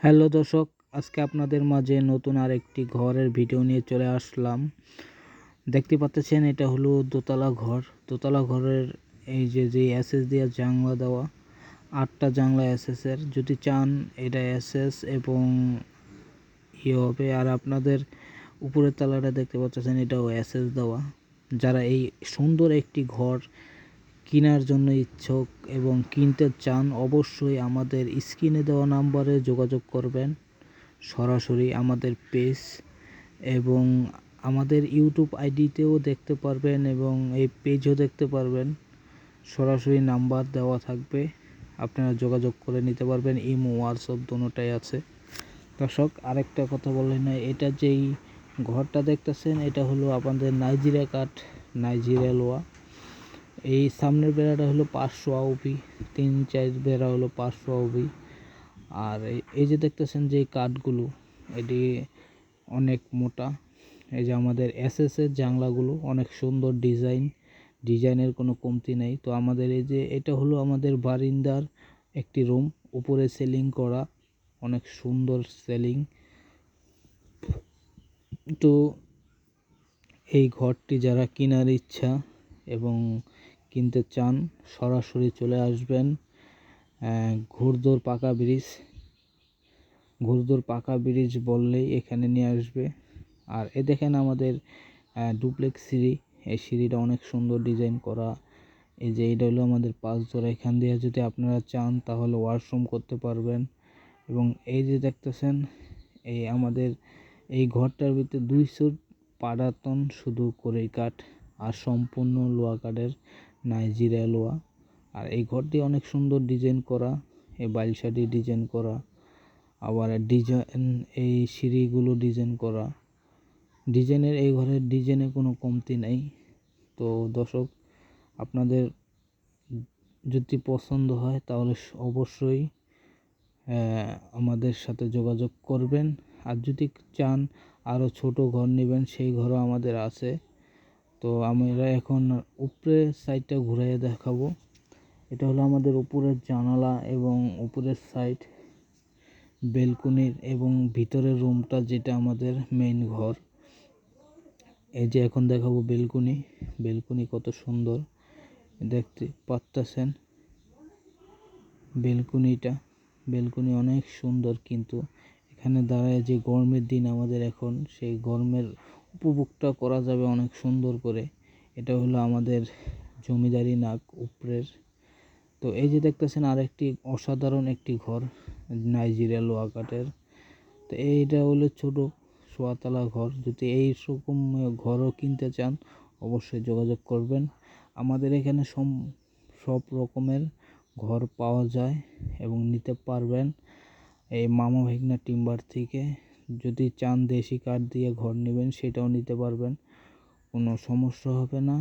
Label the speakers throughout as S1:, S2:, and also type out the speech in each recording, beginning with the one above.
S1: Hello দর্শক, আজকে আপনাদের মাঝে নতুন আরেকটি ঘরের ভিডিও নিয়ে চলে আসলাম। দেখতে পাচ্ছেন এটা হলো দোতলা ঘর। দোতলা ঘরের এই যে এসএস দিয়ে জানলা দেওয়া, 8টা জানলা এসএসের। যদি চান এটা এসএস এবং হবে। আর আপনাদের উপরের তলাটা দেখতে পাচ্ছেন এটাও এসএস দেওয়া। যারা এই সুন্দর একটি ঘর কেনার জন্য ইচ্ছুক এবং কিনতে চান, অবশ্যই আমাদের স্ক্রিনে দেওয়া নাম্বারে যোগাযোগ করবেন। সরাসরি আমাদের পেজ এবং আমাদের ইউটিউব আইডিতেও দেখতে পারবেন এবং এই পেজও দেখতে পারবেন। সরাসরি নাম্বার দেওয়া থাকবে, আপনারা যোগাযোগ করে নিতে পারবেন। ইমো, হোয়াটসঅ্যাপ দুটোটাই আছে। দর্শক, আরেকটা কথা বললেন না, এটা যেই ঘরটা দেখতেছেন এটা হলো আপনাদের নাইজেরিয়া কাঠ, নাইজেরিয়া লোয়া। এই সামনের বেড়াটা হলো 500 আউবি, 3-4 বেড়া হলো 500 আউবি। আর এই যে দেখতেছেন যে কাঠগুলো, এটি অনেক মোটা। এই যে আমাদের এসএসের জানলাগুলো অনেক সুন্দর ডিজাইনের কোনো কমতি নেই। তো আমাদের এই যে এটা হলো আমাদের বারিন্দার একটি রুম, উপরে সেলিং করা, অনেক সুন্দর সেলিং। তো এই ঘরটি যারা কেনার ইচ্ছা এবং কিনতে চান, সরাসরি চলে আসবেন ঘুরদৌড় পাকা ব্রিজ বললেই এখানে নিয়ে আসবে। আর দেখেন আমাদের ডুপ্লেক্স সিঁড়ি, এই সিঁড়িটা অনেক সুন্দর ডিজাইন করা। এই যে এটা হলো আমাদের 5 জোড়া। এখান দিয়ে যদি আপনারা চান তাহলে ওয়াশরুম করতে পারবেন। এবং এই যে দেখতেছেন এই আমাদের এই ঘরটার ভিতরে 200 পাটাতন শুধু করেই কাঠ, আর সম্পূর্ণ লোহা কাঠের, নাইজেরিয়া লোহা। আর এই ঘরটি অনেক সুন্দর ডিজাইন করা, এই বাইলসাটি ডিজাইন করা, আবার ডিজাইন এই সিঁড়িগুলো ডিজাইন করা। ডিজাইনের এই ঘরের ডিজাইনে কোনো কমতি নেই। তো দর্শক, আপনাদের যদি পছন্দ হয় তাহলে অবশ্যই আমাদের সাথে যোগাযোগ করবেন। আর যদি চান আরও ছোট ঘর নেবেন, সেই ঘরও আমাদের আছে। তো আমরা এখন উপরের সাইডটা ঘুরিয়ে দেখাবো। এটা হলো আমাদের উপরের জানালা এবং উপরের সাইড, বেলকনির এবং ভিতরের রুমটা যেটা আমাদের মেইন ঘর। এই যে এখন দেখাবো বেলকনি কত সুন্দর দেখতে পাচ্ছেন। বেলকনি অনেক সুন্দর, কিন্তু এখানে দাঁড়ায় যে গরমের দিন আমাদের এখন, সেই গরমের উপভোগটা করা যাবে অনেক সুন্দর করে। এটা হলো আমাদের জমিদারি নাক উপরের। তো এই যে দেখতেছেন আরেকটি অসাধারণ একটি ঘর, নাইজেরিয়া লোহা কাঠের। তো এইটা হলো ছোট সোয়াতলা ঘর। যদি এই রকম ঘরও কিনতে চান অবশ্যই যোগাযোগ করবেন। আমাদের এখানে সব রকমের ঘর পাওয়া যায় এবং নিতে পারবেন এই মামা ভাগনা টিম্বার থেকে। যদি চান দেশি কাঠ দিয়ে ঘর নেবেন সেটাও নিতে পারবেন, কোনো সমস্যা হবে না।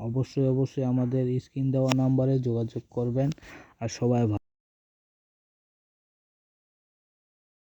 S1: অবশ্যই আমাদের স্ক্রিন দেওয়া নাম্বারে যোগাযোগ করবেন। আর সবাই